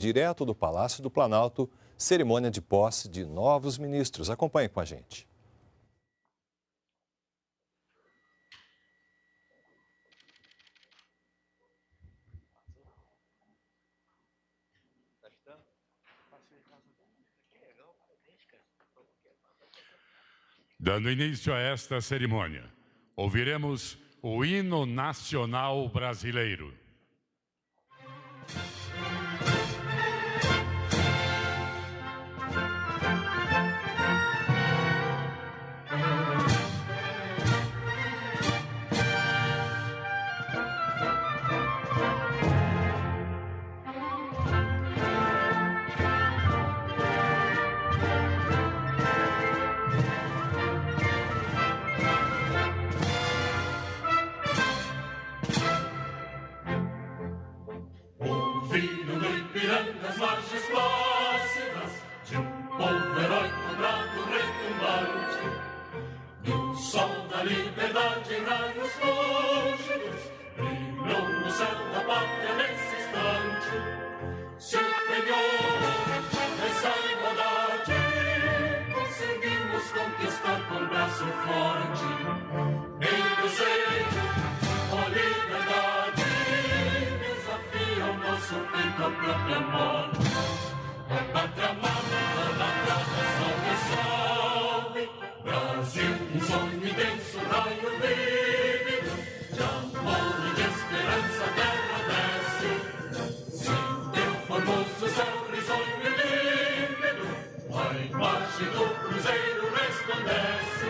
direto do Palácio do Planalto, cerimônia de posse de novos ministros. Acompanhe com a gente. Dando início a esta cerimônia, ouviremos o hino nacional brasileiro. Ouvindo no Ipiranga as marchas plácidas de povo heróico, bravo, retumbante, do sol da liberdade em raios fúlgidos, brilhou no céu da pátria nesse instante. Superior, essa igualdade, conseguimos conquistar com braço forte. Em desejo, a liberdade desafia o nosso peito à própria morte. A pátria amada, idolatrada, salve, salve. Brasil, um sonho intenso, raio vívido, de amor e de esperança a terra desce. Se teu formoso céu risonho e límpido, a imagem do cruzeiro resplandece.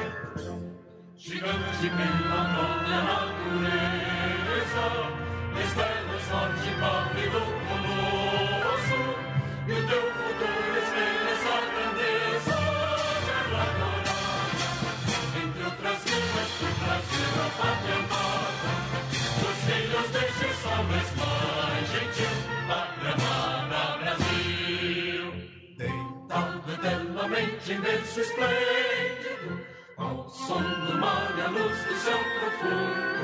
Gigante pela própria natureza, estrelas forte, pálido, colosso, e o teu futuro espelha essa grandeza. Terra dourada, entre outras vidas do Brasil, a pátria amada, dos filhos deste sol mais gentil, pátria amada Brasil. Deitado eternamente em berço esplêndido, ao som do mar e a luz do céu profundo,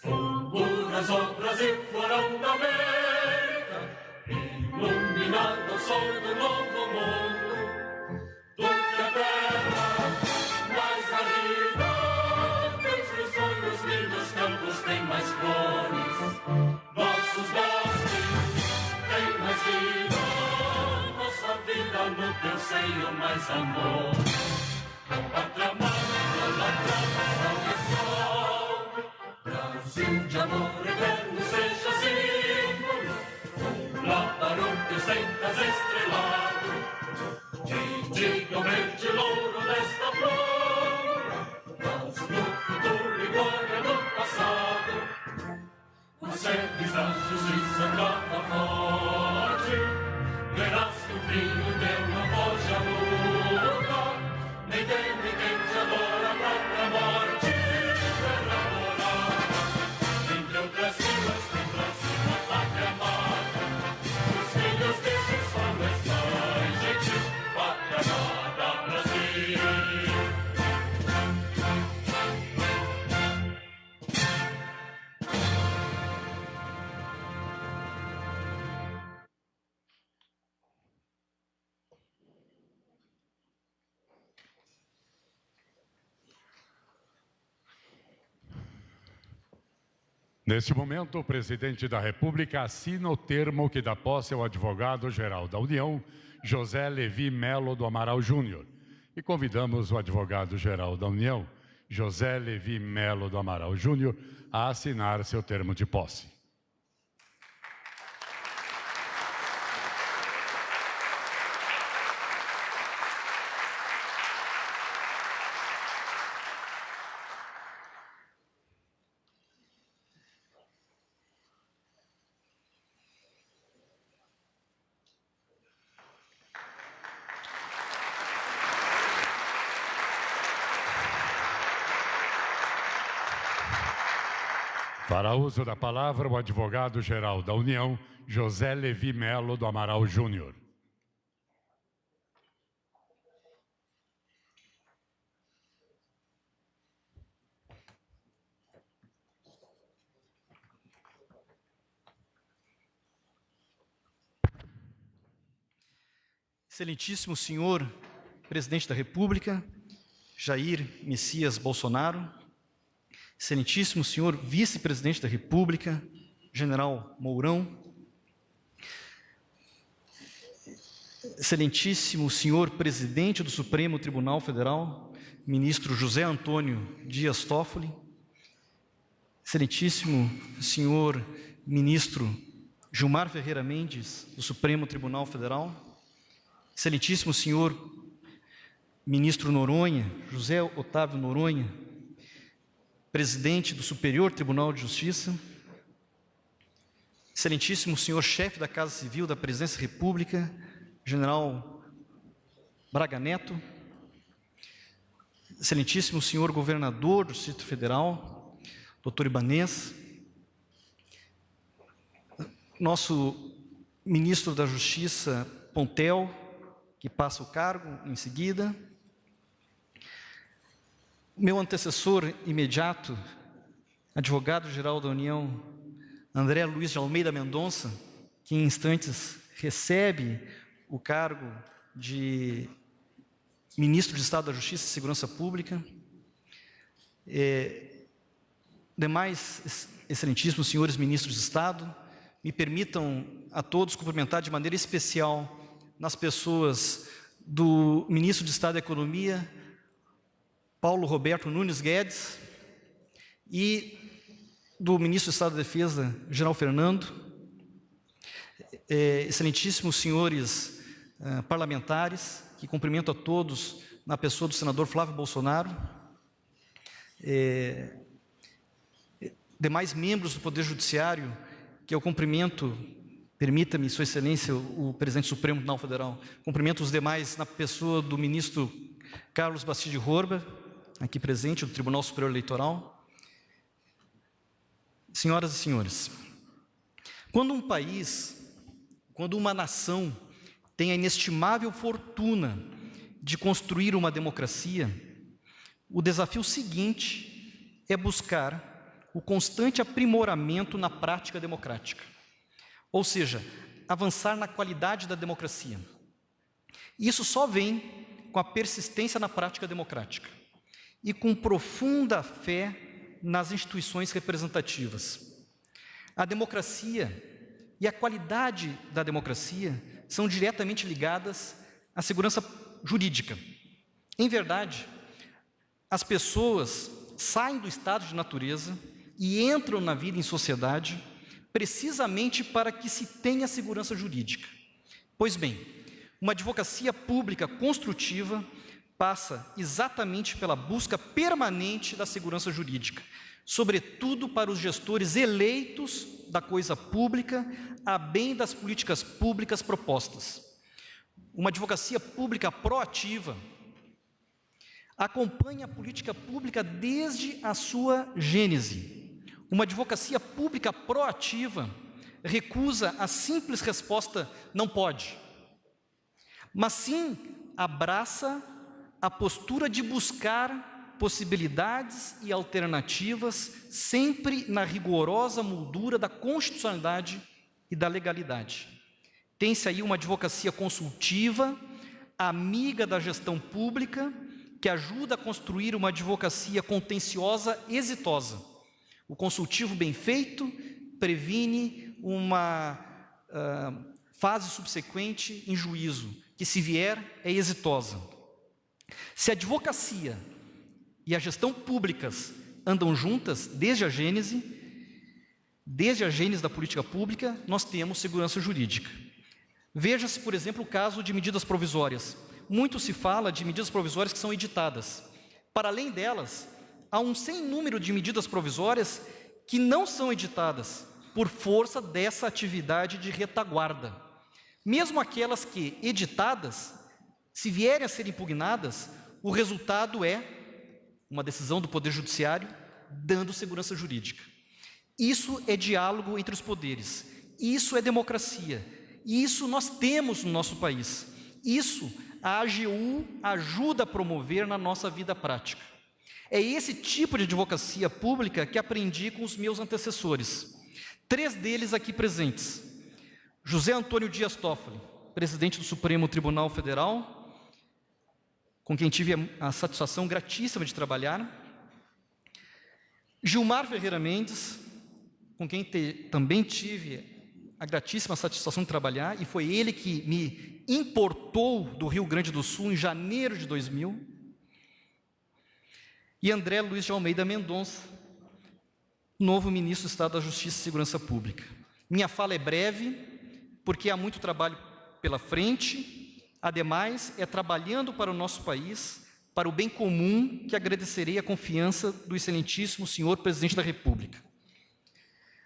fulgura as obras e florão da América, iluminado ao sol do novo mundo. Do que a terra mais ardida, teus sonhos lindos campos têm mais flores, nossos bosques têm mais vida, nossa vida no teu seio mais amor. Pátria amada, idolatrada, salve, salve. Brasil de amor eterno seja símbolo, lá para o teu centas estrelado. E diga o verde louro desta flor, mas no futuro e glória do passado. Os seres da justiça trava forte, verás que o filho teu não foge à luta. Nem tem ninguém te adora a própria morte. Terra dourada, entre outras vidas tem Brasil a pátria amada, os filhos deste sol mais gentil, pátria amada Brasil. Neste momento, o presidente da República assina o termo que dá posse ao advogado-geral da União, José Levi Melo do Amaral Júnior. E convidamos o advogado-geral da União, José Levi Melo do Amaral Júnior, a assinar seu termo de posse. Para uso da palavra, o advogado-geral da União, José Levi Melo do Amaral Júnior. Excelentíssimo senhor Presidente da República, Jair Messias Bolsonaro, Excelentíssimo senhor Vice-Presidente da República, General Mourão, Excelentíssimo senhor Presidente do Supremo Tribunal Federal, Ministro José Antônio Dias Toffoli, Excelentíssimo senhor Ministro Gilmar Ferreira Mendes, do Supremo Tribunal Federal, Excelentíssimo senhor Ministro Noronha, José Otávio Noronha, Presidente do Superior Tribunal de Justiça, Excelentíssimo senhor Chefe da Casa Civil da Presidência da República, General Braga Neto, Excelentíssimo senhor Governador do Distrito Federal, Dr. Ibanez, nosso Ministro da Justiça, Pontel, que passa o cargo em seguida, meu antecessor imediato, advogado-geral da União, André Luiz de Almeida Mendonça, que em instantes recebe o cargo de Ministro de Estado da Justiça e Segurança Pública, demais excelentíssimos senhores ministros de Estado, me permitam a todos cumprimentar de maneira especial nas pessoas do Ministro de Estado da Economia, Paulo Roberto Nunes Guedes, e do Ministro de Estado da Defesa, General Fernando, excelentíssimos senhores parlamentares, que cumprimento a todos na pessoa do senador Flávio Bolsonaro, demais membros do Poder Judiciário, que eu cumprimento, permita-me, Sua Excelência, o Presidente Supremo Tribunal Federal, cumprimento os demais na pessoa do Ministro Carlos Bastide Horba, aqui presente, do Tribunal Superior Eleitoral. Senhoras e senhores, quando um país, quando uma nação tem a inestimável fortuna de construir uma democracia, o desafio seguinte é buscar o constante aprimoramento na prática democrática, ou seja, avançar na qualidade da democracia. Isso só vem com a persistência na prática democrática e com profunda fé nas instituições representativas. A democracia e a qualidade da democracia são diretamente ligadas à segurança jurídica. Em verdade, as pessoas saem do estado de natureza e entram na vida em sociedade precisamente para que se tenha segurança jurídica. Pois bem, uma advocacia pública construtiva passa exatamente pela busca permanente da segurança jurídica, sobretudo para os gestores eleitos da coisa pública, a bem das políticas públicas propostas. Uma advocacia pública proativa acompanha a política pública desde a sua gênese. Uma advocacia pública proativa recusa a simples resposta "não pode", mas sim abraça a postura de buscar possibilidades e alternativas, sempre na rigorosa moldura da constitucionalidade e da legalidade. Tem-se aí uma advocacia consultiva, amiga da gestão pública, que ajuda a construir uma advocacia contenciosa exitosa. O consultivo bem feito previne uma fase subsequente em juízo, que, se vier, é exitosa. Se a advocacia e a gestão públicas andam juntas desde a gênese da política pública, nós temos segurança jurídica. Veja-se, por exemplo, o caso de medidas provisórias. Muito se fala de medidas provisórias que são editadas. Para além delas, há um sem número de medidas provisórias que não são editadas por força dessa atividade de retaguarda. Mesmo aquelas que, editadas, se vierem a ser impugnadas, o resultado é uma decisão do Poder Judiciário dando segurança jurídica. Isso é diálogo entre os poderes, isso é democracia, isso nós temos no nosso país. Isso a AGU ajuda a promover na nossa vida prática. É esse tipo de advocacia pública que aprendi com os meus antecessores. 3 deles aqui presentes: José Antônio Dias Toffoli, presidente do Supremo Tribunal Federal, com quem tive a satisfação gratíssima de trabalhar, Gilmar Ferreira Mendes, com quem também tive a gratíssima satisfação de trabalhar, e foi ele que me importou do Rio Grande do Sul em janeiro de 2000, e André Luiz de Almeida Mendonça, novo ministro do Estado da Justiça e Segurança Pública. Minha fala é breve, porque há muito trabalho pela frente, ademais, é trabalhando para o nosso país, para o bem comum, que agradecerei a confiança do excelentíssimo senhor Presidente da República.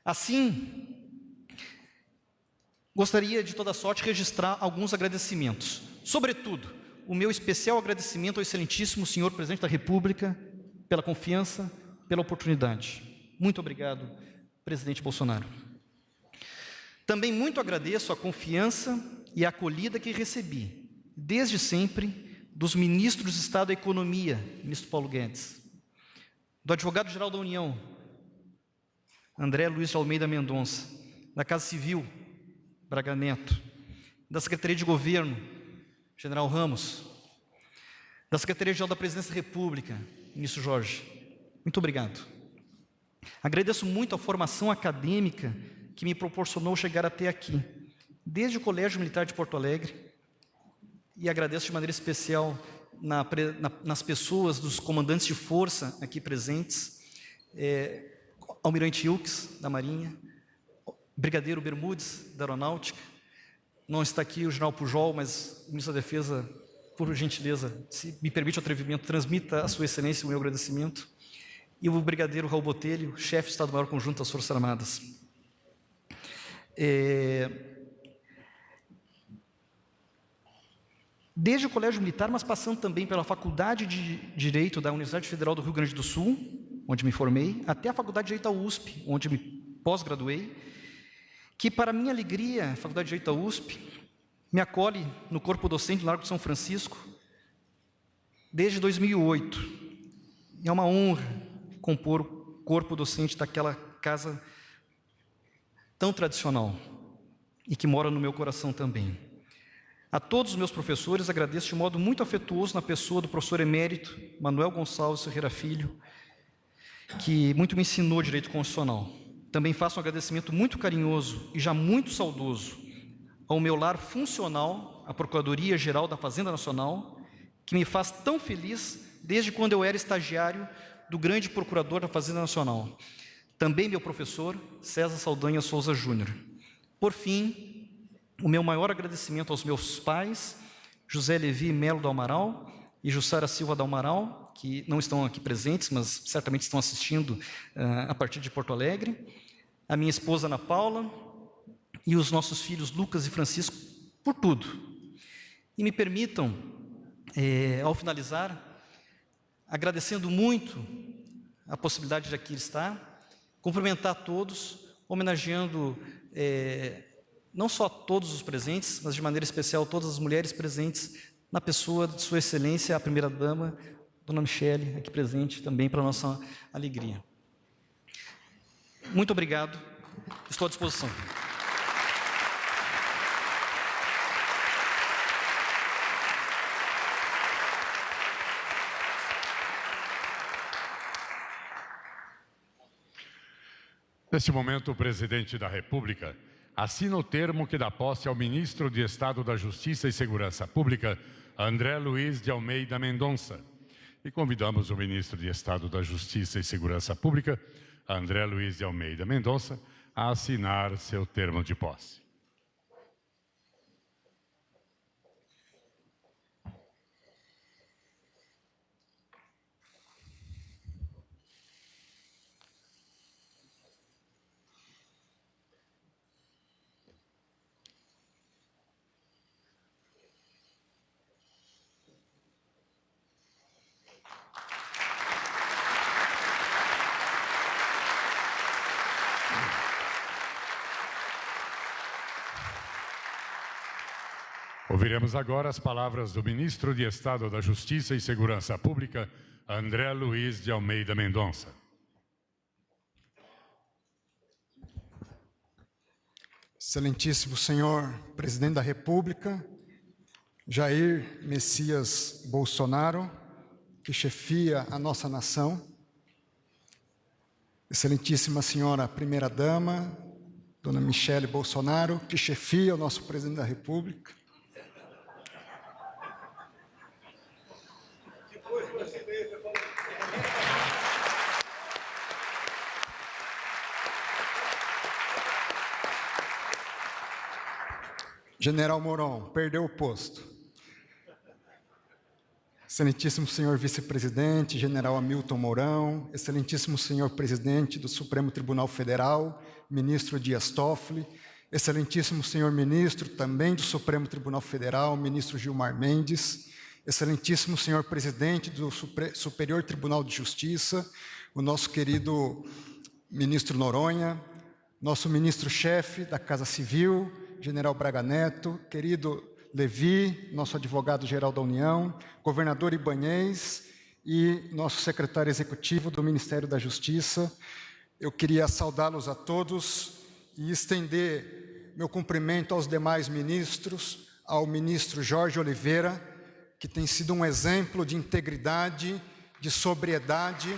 Assim, gostaria de toda sorte registrar alguns agradecimentos. Sobretudo, o meu especial agradecimento ao excelentíssimo senhor Presidente da República pela confiança, pela oportunidade. Muito obrigado, presidente Bolsonaro. Também muito agradeço a confiança e a acolhida que recebi, desde sempre, dos ministros de Estado da Economia, ministro Paulo Guedes, do advogado-geral da União, André Luiz de Almeida Mendonça, da Casa Civil, Braga Neto, da Secretaria de Governo, General Ramos, da Secretaria-Geral da Presidência da República, ministro Jorge. Muito obrigado. Agradeço muito a formação acadêmica que me proporcionou chegar até aqui, desde o Colégio Militar de Porto Alegre, e agradeço de maneira especial nas pessoas dos comandantes de força aqui presentes, Almirante Wilkes, da Marinha, Brigadeiro Bermudes, da Aeronáutica. Não está aqui o general Pujol, mas o ministro da Defesa, por gentileza, se me permite o atrevimento, transmita a sua excelência o meu agradecimento. E o Brigadeiro Raul Botelho, chefe de Estado-Maior Conjunto das Forças Armadas. Desde o Colégio Militar, mas passando também pela Faculdade de Direito da Universidade Federal do Rio Grande do Sul, onde me formei, até a Faculdade de Direito da USP, onde me pós-graduei, que, para minha alegria, a Faculdade de Direito da USP me acolhe no corpo docente do Largo de São Francisco desde 2008. E é uma honra compor o corpo docente daquela casa tão tradicional e que mora no meu coração também. A todos os meus professores agradeço de modo muito afetuoso na pessoa do professor emérito Manuel Gonçalves Ferreira Filho, que muito me ensinou direito constitucional. Também faço um agradecimento muito carinhoso e já muito saudoso ao meu lar funcional, a Procuradoria-Geral da Fazenda Nacional, que me faz tão feliz desde quando eu era estagiário do grande procurador da Fazenda Nacional. Também meu professor, César Saldanha Souza Júnior. Por fim, o meu maior agradecimento aos meus pais, José Levi Melo do Amaral e Jussara Silva do Amaral, que não estão aqui presentes, mas certamente estão assistindo a partir de Porto Alegre, a minha esposa Ana Paula e os nossos filhos Lucas e Francisco, por tudo. E me permitam, ao finalizar, agradecendo muito a possibilidade de aqui estar, cumprimentar a todos, homenageando não só todos os presentes, mas de maneira especial todas as mulheres presentes, na pessoa de Sua Excelência, a Primeira-Dama, Dona Michele, aqui presente também para a nossa alegria. Muito obrigado, estou à disposição. Neste momento, o Presidente da República assina o termo que dá posse ao Ministro de Estado da Justiça e Segurança Pública, André Luiz de Almeida Mendonça. E convidamos o Ministro de Estado da Justiça e Segurança Pública, André Luiz de Almeida Mendonça, a assinar seu termo de posse. Ouviremos agora as palavras do Ministro de Estado da Justiça e Segurança Pública, André Luiz de Almeida Mendonça. Excelentíssimo senhor Presidente da República, Jair Messias Bolsonaro, que chefia a nossa nação, Excelentíssima senhora Primeira-Dama, Dona Michele Bolsonaro, que chefia o nosso Presidente da República, General Mourão, perdeu o posto. Excelentíssimo senhor vice-presidente, general Hamilton Mourão, excelentíssimo senhor presidente do Supremo Tribunal Federal, ministro Dias Toffoli, excelentíssimo senhor ministro também do Supremo Tribunal Federal, ministro Gilmar Mendes, excelentíssimo senhor presidente do Superior Tribunal de Justiça, o nosso querido ministro Noronha, nosso ministro-chefe da Casa Civil, general Braga Neto, querido Levi, nosso advogado-geral da União, governador Ibanez e nosso secretário executivo do Ministério da Justiça. Eu queria saudá-los a todos e estender meu cumprimento aos demais ministros, ao ministro Jorge Oliveira, que tem sido um exemplo de integridade, de sobriedade,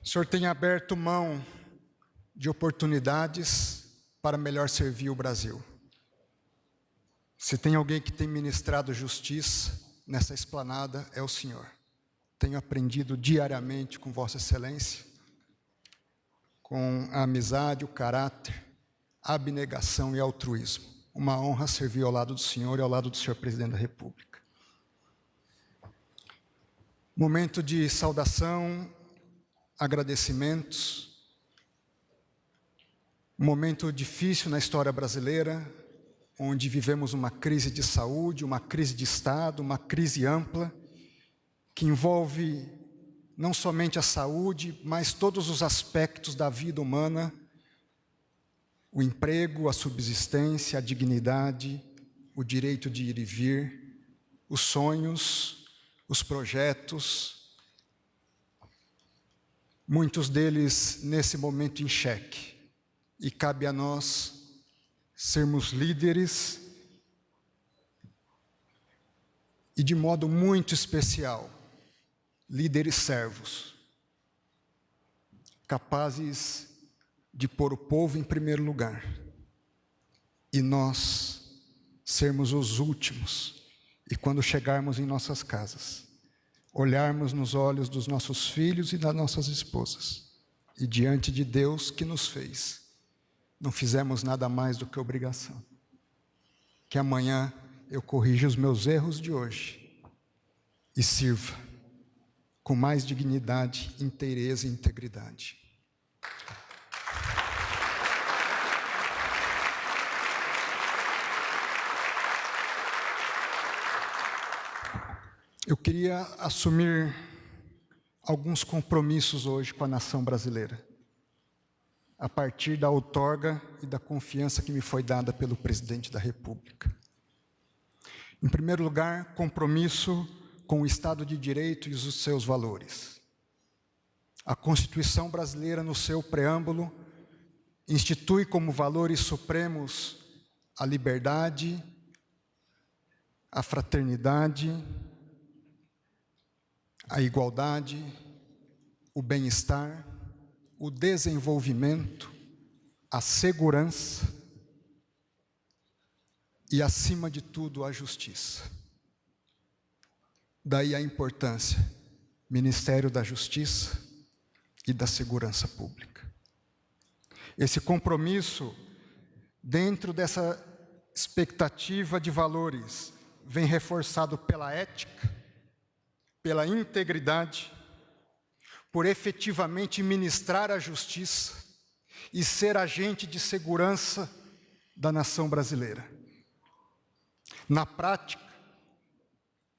O senhor tem aberto mão de oportunidades para melhor servir o Brasil. Se tem alguém que tem ministrado justiça nessa esplanada, é o senhor. Tenho aprendido diariamente com Vossa Excelência, com a amizade, o caráter, a abnegação e altruísmo. Uma honra servir ao lado do senhor e ao lado do senhor Presidente da República. Momento de saudação, agradecimentos, um momento difícil na história brasileira, onde vivemos uma crise de saúde, uma crise de Estado, uma crise ampla, que envolve não somente a saúde, mas todos os aspectos da vida humana, o emprego, a subsistência, a dignidade, o direito de ir e vir, os sonhos, os projetos, muitos deles nesse momento em xeque, e cabe a nós sermos líderes e, de modo muito especial, líderes servos, capazes de pôr o povo em primeiro lugar e nós sermos os últimos, e quando chegarmos em nossas casas, olharmos nos olhos dos nossos filhos e das nossas esposas, e diante de Deus que nos fez, não fizemos nada mais do que obrigação. Que amanhã eu corrija os meus erros de hoje e sirva com mais dignidade, inteireza e integridade. Eu queria assumir alguns compromissos hoje com a nação brasileira, a partir da outorga e da confiança que me foi dada pelo Presidente da República. Em primeiro lugar, compromisso com o Estado de Direito e os seus valores. A Constituição brasileira, no seu preâmbulo, institui como valores supremos a liberdade, a fraternidade, a igualdade, o bem-estar, o desenvolvimento, a segurança e, acima de tudo, a justiça. Daí a importância, Ministério da Justiça e da Segurança Pública. Esse compromisso, dentro dessa expectativa de valores, vem reforçado pela ética, pela integridade, por efetivamente ministrar a justiça e ser agente de segurança da nação brasileira. Na prática,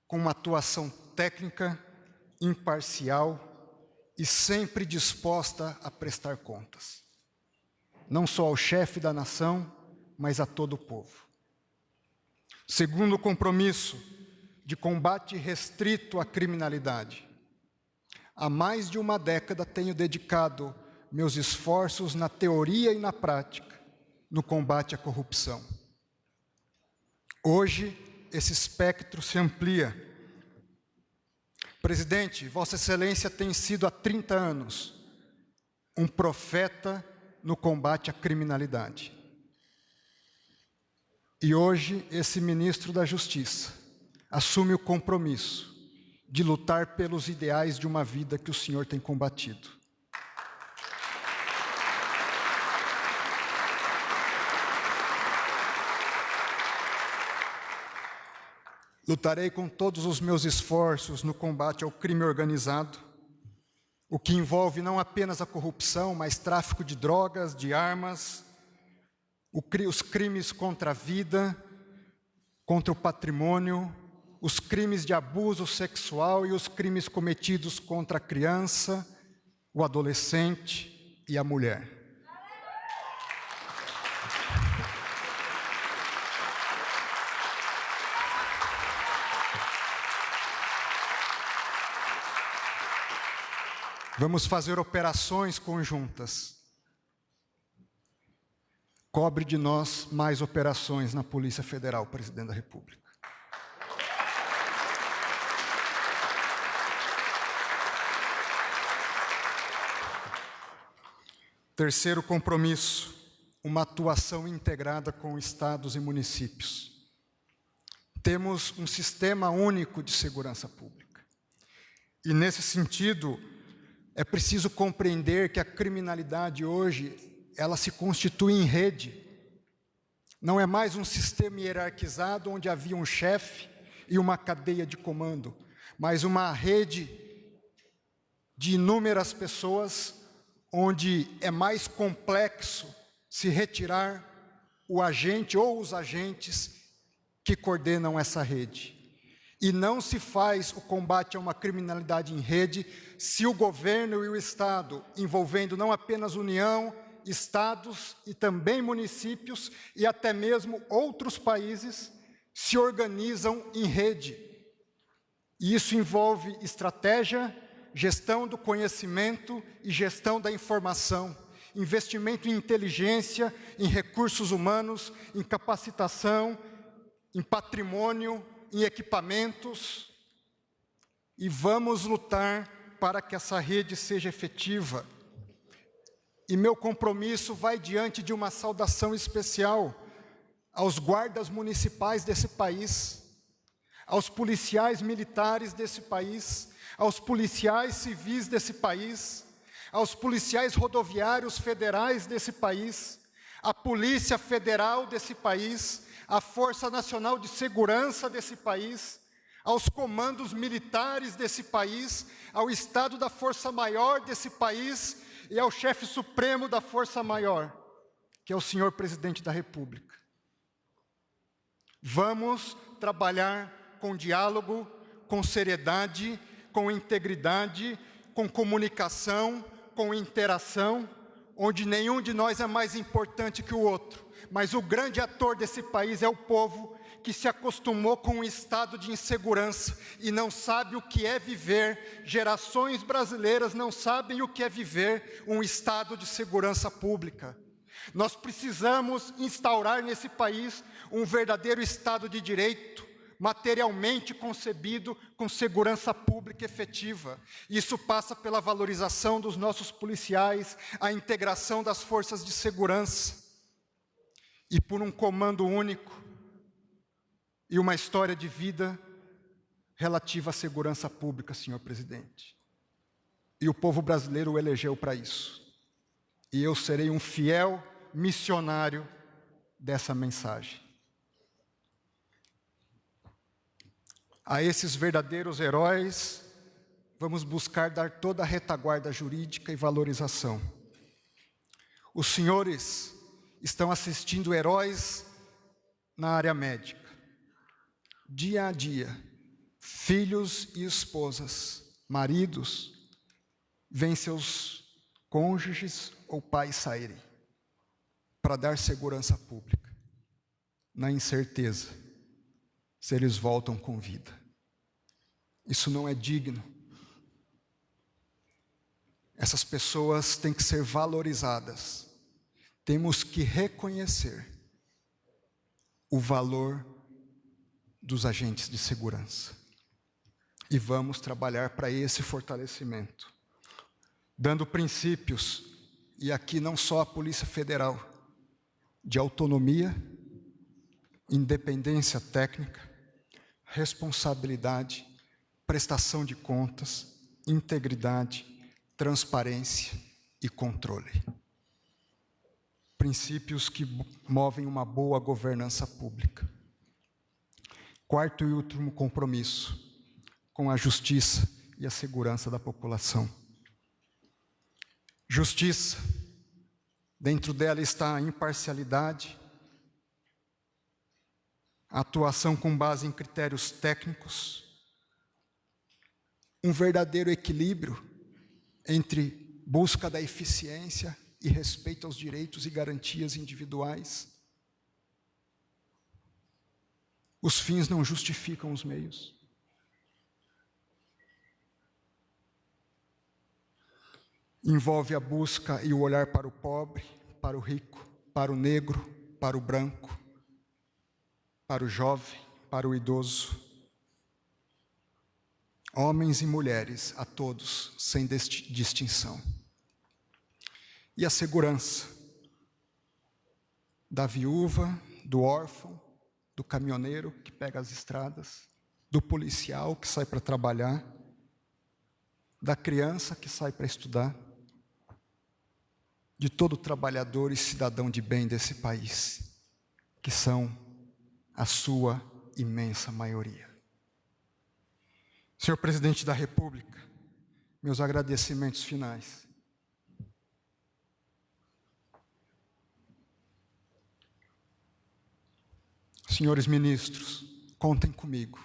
com uma atuação técnica, imparcial e sempre disposta a prestar contas, não só ao chefe da nação, mas a todo o povo. Segundo compromisso, de combate restrito à criminalidade. Há mais de uma década tenho dedicado meus esforços na teoria e na prática, no combate à corrupção. Hoje, esse espectro se amplia. Presidente, Vossa Excelência tem sido há 30 anos um profeta no combate à criminalidade. E hoje, esse ministro da Justiça assume o compromisso de lutar pelos ideais de uma vida que o senhor tem combatido. Lutarei com todos os meus esforços no combate ao crime organizado, o que envolve não apenas a corrupção, mas tráfico de drogas, de armas, os crimes contra a vida, contra o patrimônio, os crimes de abuso sexual e os crimes cometidos contra a criança, o adolescente e a mulher. Vamos fazer operações conjuntas. Cobre de nós mais operações na Polícia Federal, Presidente da República. Terceiro compromisso, uma atuação integrada com estados e municípios. Temos um sistema único de segurança pública. E nesse sentido, é preciso compreender que a criminalidade hoje, ela se constitui em rede. Não é mais um sistema hierarquizado onde havia um chefe e uma cadeia de comando, mas uma rede de inúmeras pessoas onde é mais complexo se retirar o agente ou os agentes que coordenam essa rede. E não se faz o combate a uma criminalidade em rede se o governo e o Estado, envolvendo não apenas União, estados e também municípios e até mesmo outros países, se organizam em rede. E isso envolve estratégia, gestão do conhecimento e gestão da informação, investimento em inteligência, em recursos humanos, em capacitação, em patrimônio, em equipamentos. E vamos lutar para que essa rede seja efetiva. E meu compromisso vai diante de uma saudação especial aos guardas municipais desse país, aos policiais militares desse país, aos policiais civis desse país, aos policiais rodoviários federais desse país, à Polícia Federal desse país, à Força Nacional de Segurança desse país, aos comandos militares desse país, ao Estado da Força Maior desse país e ao chefe supremo da Força Maior, que é o senhor Presidente da República. Vamos trabalhar com diálogo, com seriedade, com integridade, com comunicação, com interação, onde nenhum de nós é mais importante que o outro, mas o grande ator desse país é o povo que se acostumou com um estado de insegurança e não sabe o que é viver, gerações brasileiras não sabem o que é viver um estado de segurança pública. Nós precisamos instaurar nesse país um verdadeiro Estado de Direito, materialmente concebido com segurança pública efetiva. Isso passa pela valorização dos nossos policiais, a integração das forças de segurança e por um comando único e uma história de vida relativa à segurança pública, senhor presidente. E o povo brasileiro o elegeu para isso. E eu serei um fiel missionário dessa mensagem. A esses verdadeiros heróis, vamos buscar dar toda a retaguarda jurídica e valorização. Os senhores estão assistindo heróis na área médica. Dia a dia, filhos e esposas, maridos, veem seus cônjuges ou pais saírem para dar segurança pública, na incerteza se eles voltam com vida. Isso não é digno. Essas pessoas têm que ser valorizadas. Temos que reconhecer o valor dos agentes de segurança. E vamos trabalhar para esse fortalecimento, dando princípios, e aqui não só a Polícia Federal, de autonomia, independência técnica, responsabilidade, prestação de contas, integridade, transparência e controle. Princípios que movem uma boa governança pública. Quarto e último compromisso, com a justiça e a segurança da população. Justiça, dentro dela está a imparcialidade, a atuação com base em critérios técnicos, um verdadeiro equilíbrio entre busca da eficiência e respeito aos direitos e garantias individuais. Os fins não justificam os meios. Envolve a busca e o olhar para o pobre, para o rico, para o negro, para o branco, para o jovem, para o idoso. Homens e mulheres, a todos, sem distinção. E a segurança da viúva, do órfão, do caminhoneiro que pega as estradas, do policial que sai para trabalhar, da criança que sai para estudar, de todo trabalhador e cidadão de bem desse país, que são a sua imensa maioria. Senhor Presidente da República, meus agradecimentos finais. Senhores ministros, contem comigo,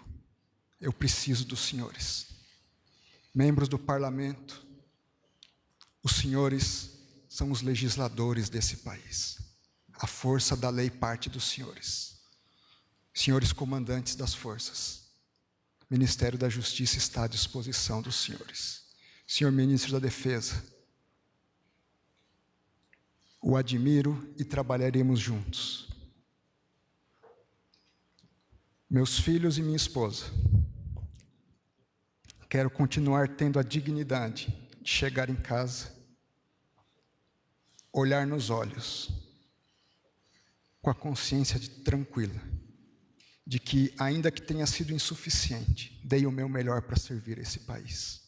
eu preciso dos senhores. Membros do parlamento, os senhores são os legisladores desse país. A força da lei parte dos senhores. Senhores comandantes das forças, o Ministério da Justiça está à disposição dos senhores. Senhor Ministro da Defesa, o admiro e trabalharemos juntos. Meus filhos e minha esposa, quero continuar tendo a dignidade de chegar em casa, olhar nos olhos, com a consciência tranquila, de que, ainda que tenha sido insuficiente, dei o meu melhor para servir esse país.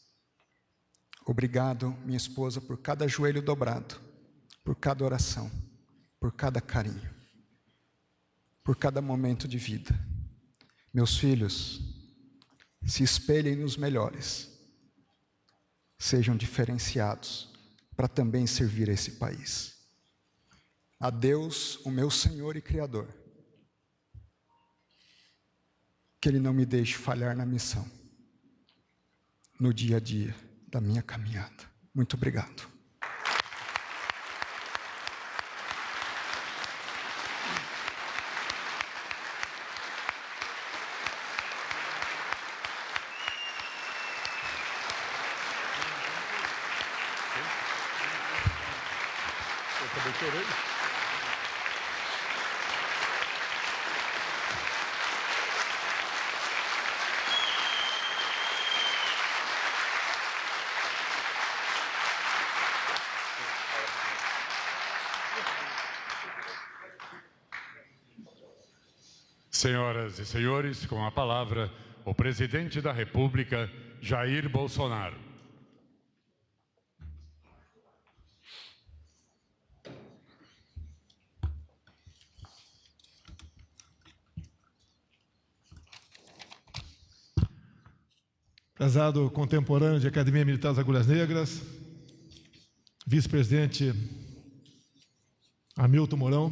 Obrigado, minha esposa, por cada joelho dobrado, por cada oração, por cada carinho, por cada momento de vida. Meus filhos, se espelhem nos melhores, sejam diferenciados para também servir esse país. A Deus, o meu Senhor e Criador, que Ele não me deixe falhar na missão, no dia a dia da minha caminhada. Muito obrigado. Senhoras e senhores, com a palavra, o presidente da República, Jair Bolsonaro. prezado contemporâneo de Academia Militar das Agulhas Negras, vice-presidente Hamilton Mourão,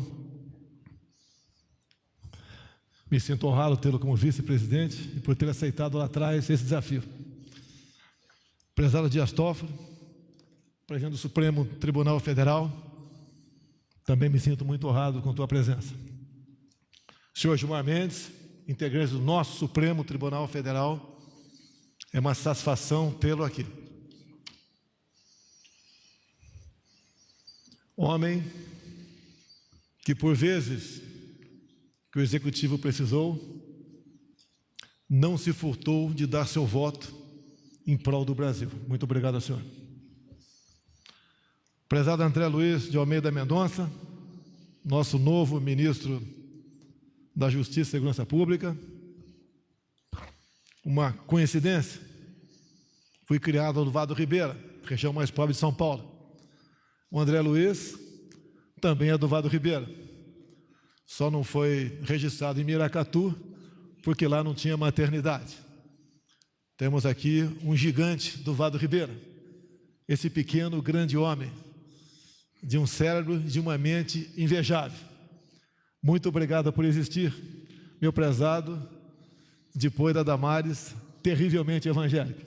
me sinto honrado tê-lo como vice-presidente e por ter aceitado lá atrás esse desafio. Prezado Dias Toffoli, presidente do Supremo Tribunal Federal, também me sinto muito honrado com tua presença. Senhor Gilmar Mendes, integrante do nosso Supremo Tribunal Federal, é uma satisfação tê-lo aqui. Homem que, por vezes, que o Executivo precisou, não se furtou de dar seu voto em prol do Brasil. Muito obrigado ao senhor. Prezado André Luiz de Almeida Mendonça, nosso novo ministro da Justiça e Segurança Pública. Uma coincidência, fui criado no Vado Ribeira, região mais pobre de São Paulo. O André Luiz também é do Vado Ribeira, só não foi registrado em Miracatu, porque lá não tinha maternidade. Temos aqui um gigante do Vado Ribeira, esse pequeno, grande homem, de um cérebro e de uma mente invejável. Muito obrigado por existir, meu prezado, depois da Damares, terrivelmente evangélica.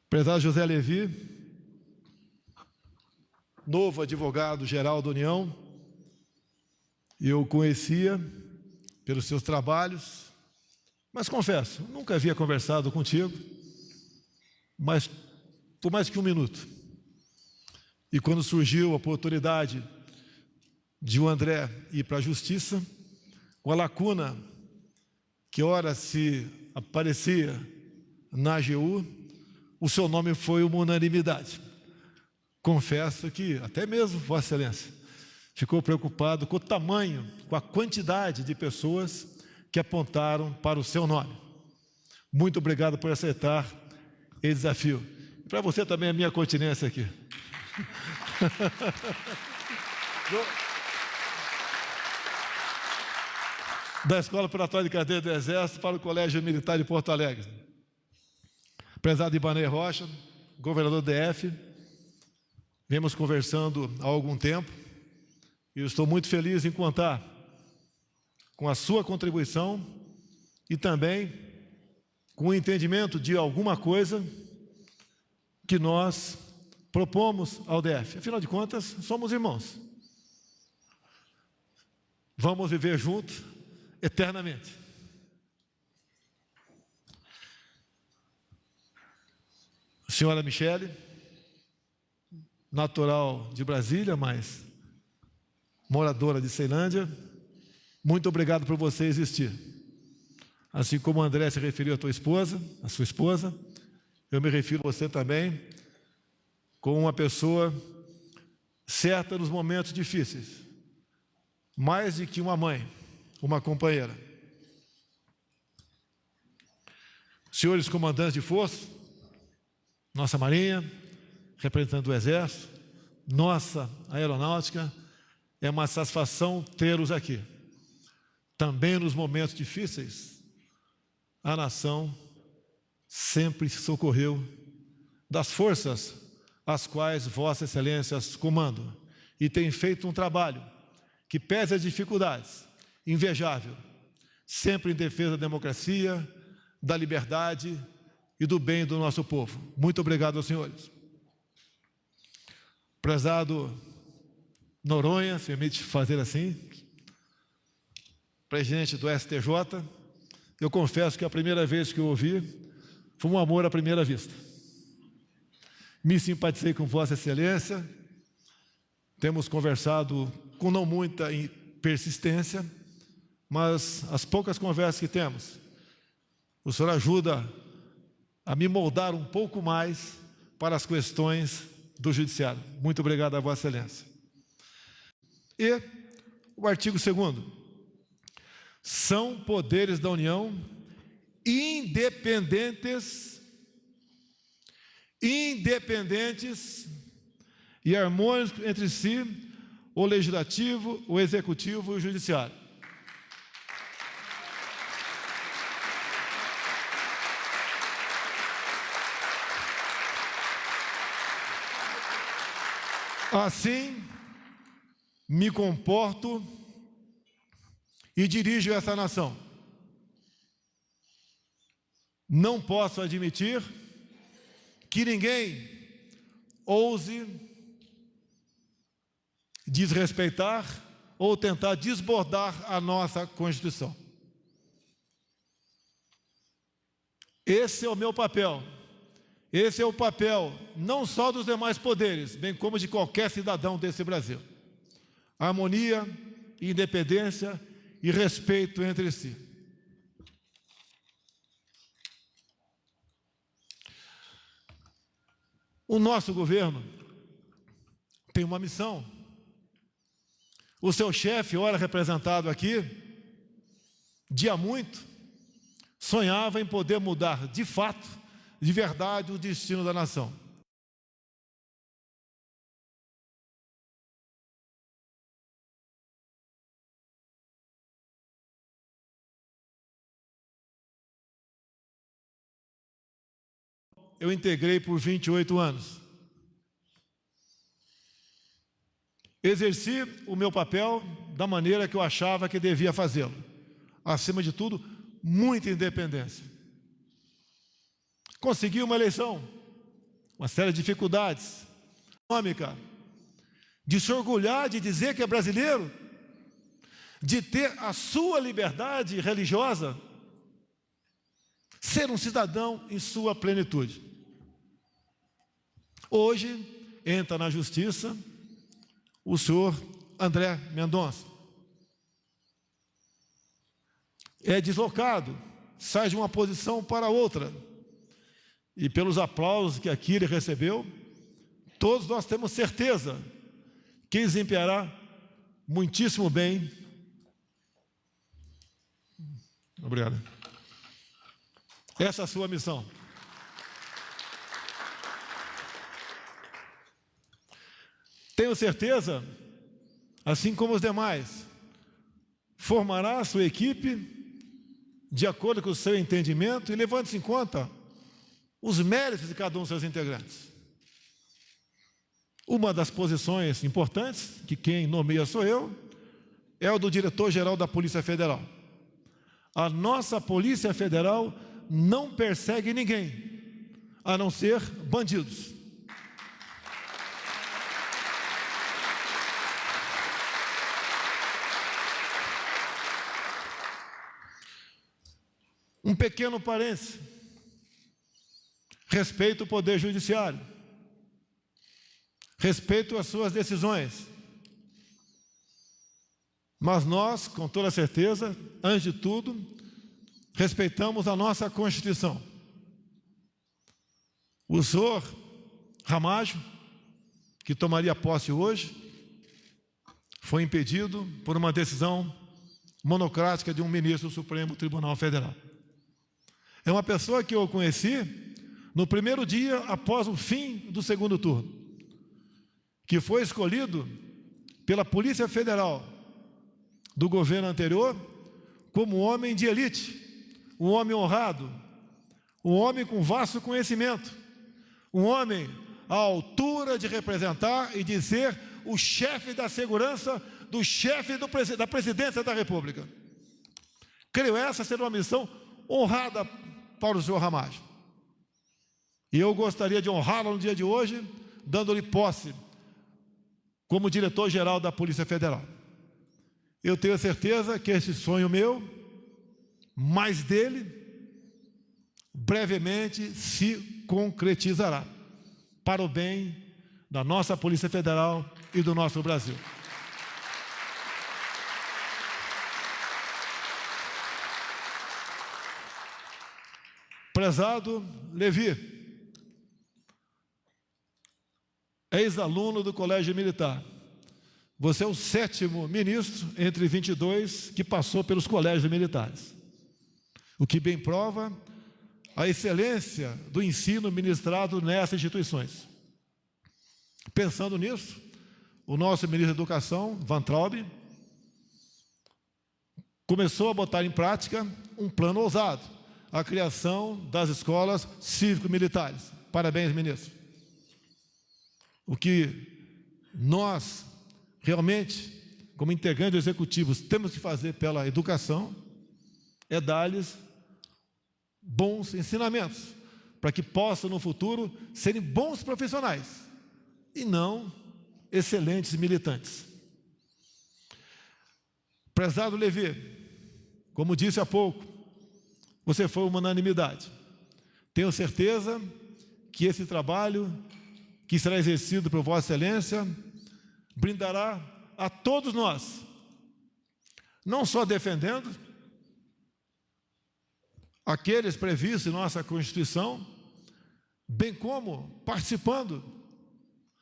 Prezado José Levi, novo advogado-geral da União, eu conhecia pelos seus trabalhos, mas confesso, nunca havia conversado contigo, mas por mais que um minuto. E quando surgiu a oportunidade de o André ir para a Justiça, com a lacuna que ora se aparecia na AGU, o seu nome foi uma unanimidade. Confesso que até mesmo Vossa Excelência ficou preocupado com o tamanho, com a quantidade de pessoas que apontaram para o seu nome. Muito obrigado por aceitar esse desafio. E para você também a minha continência aqui. Da Escola Operatória de Cadeia do Exército para o Colégio Militar de Porto Alegre. Prezado Ibanez Rocha, governador do DF, vemos conversando há algum tempo e eu estou muito feliz em contar com a sua contribuição e também com o entendimento de alguma coisa que nós propomos ao DF. Afinal de contas, somos irmãos. Vamos viver juntos eternamente. Senhora Michele, natural de Brasília, mas moradora de Ceilândia, muito obrigado por você existir. Assim como o André se referiu à tua esposa, à sua esposa, eu me refiro a você também como uma pessoa certa nos momentos difíceis, mais do que uma mãe, uma companheira. Senhores comandantes de força, nossa Marinha, representante do Exército, nossa Aeronáutica, é uma satisfação tê-los aqui. Também nos momentos difíceis, a nação sempre se socorreu das forças às quais Vossa Excelência comandam e tem feito um trabalho que, pese as dificuldades, invejável, sempre em defesa da democracia, da liberdade e do bem do nosso povo. Muito obrigado aos senhores. Prezado Noronha, se permite fazer assim, presidente do STJ, eu confesso que a primeira vez que eu ouvi foi um amor à primeira vista. Me simpatizei com Vossa Excelência, temos conversado com não muita persistência, mas as poucas conversas que temos, o senhor ajuda a me moldar um pouco mais para as questões do Judiciário. Muito obrigado a Vossa Excelência. E o artigo 2º. São poderes da União independentes e harmônicos entre si, o Legislativo, o Executivo e o Judiciário. Assim, me comporto e dirijo essa nação. Não posso admitir que ninguém ouse desrespeitar ou tentar desbordar a nossa Constituição. Esse é o meu papel. Esse é o papel não só dos demais poderes, bem como de qualquer cidadão desse Brasil. Harmonia, independência e respeito entre si. O nosso governo tem uma missão. O seu chefe, ora representado aqui, dia muito, sonhava em poder mudar de fato, de verdade, o destino da nação. Eu integrei por 28 anos. Exerci o meu papel da maneira que eu achava que devia fazê-lo. Acima de tudo, muita independência. Consegui uma eleição, uma série de dificuldades econômica, de se orgulhar de dizer que é brasileiro, de ter a sua liberdade religiosa, ser um cidadão em sua plenitude. Hoje entra na justiça o senhor André Mendonça. É deslocado, sai de uma posição para outra. E pelos aplausos que aqui ele recebeu, todos nós temos certeza que desempenhará muitíssimo bem. Obrigado. Essa é a sua missão. Tenho certeza, assim como os demais, formará a sua equipe de acordo com o seu entendimento e levando-se em conta os méritos de cada um dos seus integrantes. Uma das posições importantes, que quem nomeia sou eu, é o do diretor-geral da Polícia Federal. A nossa Polícia Federal não persegue ninguém, a não ser bandidos. Um pequeno parênteses. Respeito o Poder Judiciário. Respeito as suas decisões. Mas nós, com toda certeza, antes de tudo, respeitamos a nossa Constituição. O senhor Ramajo, que tomaria posse hoje, foi impedido por uma decisão monocrática de um ministro do Supremo Tribunal Federal. É uma pessoa que eu conheci no primeiro dia após o fim do segundo turno, que foi escolhido pela Polícia Federal do governo anterior como homem de elite, um homem honrado, um homem com vasto conhecimento, um homem à altura de representar e de ser o chefe da segurança do chefe da presidência da República. Creio essa ser uma missão honrada para o senhor Ramajo. E eu gostaria de honrá-lo no dia de hoje, dando-lhe posse como diretor-geral da Polícia Federal. Eu tenho certeza que esse sonho meu, mais dele, brevemente se concretizará, para o bem da nossa Polícia Federal e do nosso Brasil. Prezado Levi, ex-aluno do Colégio Militar, você é o 7º ministro entre 22 que passou pelos colégios militares, o que bem prova a excelência do ensino ministrado nessas instituições. Pensando nisso, o nosso ministro da Educação, Van Traub, começou a botar em prática um plano ousado, a criação das escolas cívico-militares. Parabéns, ministro. O que nós, realmente, como integrantes executivos, temos que fazer pela educação é dar-lhes bons ensinamentos, para que possam, no futuro, serem bons profissionais e não excelentes militantes. Prezado Levi, como disse há pouco, você foi uma unanimidade. Tenho certeza que esse trabalho que será exercido por Vossa Excelência brindará a todos nós, não só defendendo aqueles previstos em nossa Constituição, bem como participando,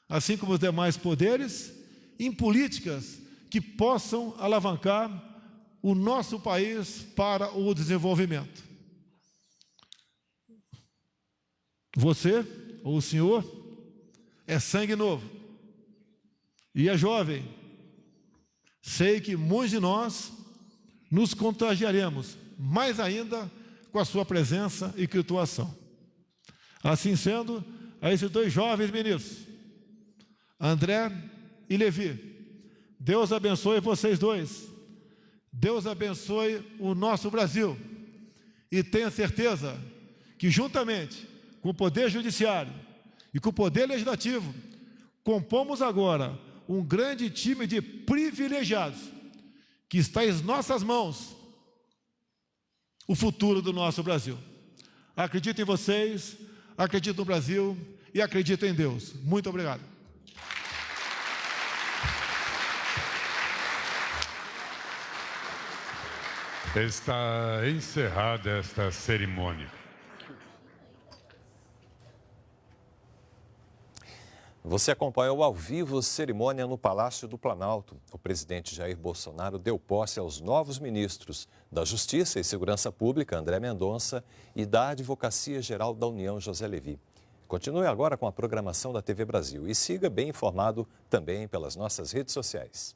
assim como os demais poderes, em políticas que possam alavancar o nosso país para o desenvolvimento. Você, ou o senhor, é sangue novo e é jovem. Sei que muitos de nós nos contagiaremos, mais ainda com a sua presença e com a tua ação. Assim sendo, a esses dois jovens ministros, André e Levi, Deus abençoe vocês dois. Deus abençoe o nosso Brasil. E tenha certeza que, juntamente com o Poder Judiciário e com o Poder Legislativo, compomos agora um grande time de privilegiados que está em nossas mãos o futuro do nosso Brasil. Acredito em vocês, acredito no Brasil e acredito em Deus. Muito obrigado. Está encerrada esta cerimônia. Você acompanhou ao vivo a cerimônia no Palácio do Planalto. O presidente Jair Bolsonaro deu posse aos novos ministros da Justiça e Segurança Pública, André Mendonça, e da Advocacia Geral da União, José Levi. Continue agora com a programação da TV Brasil e siga bem informado também pelas nossas redes sociais.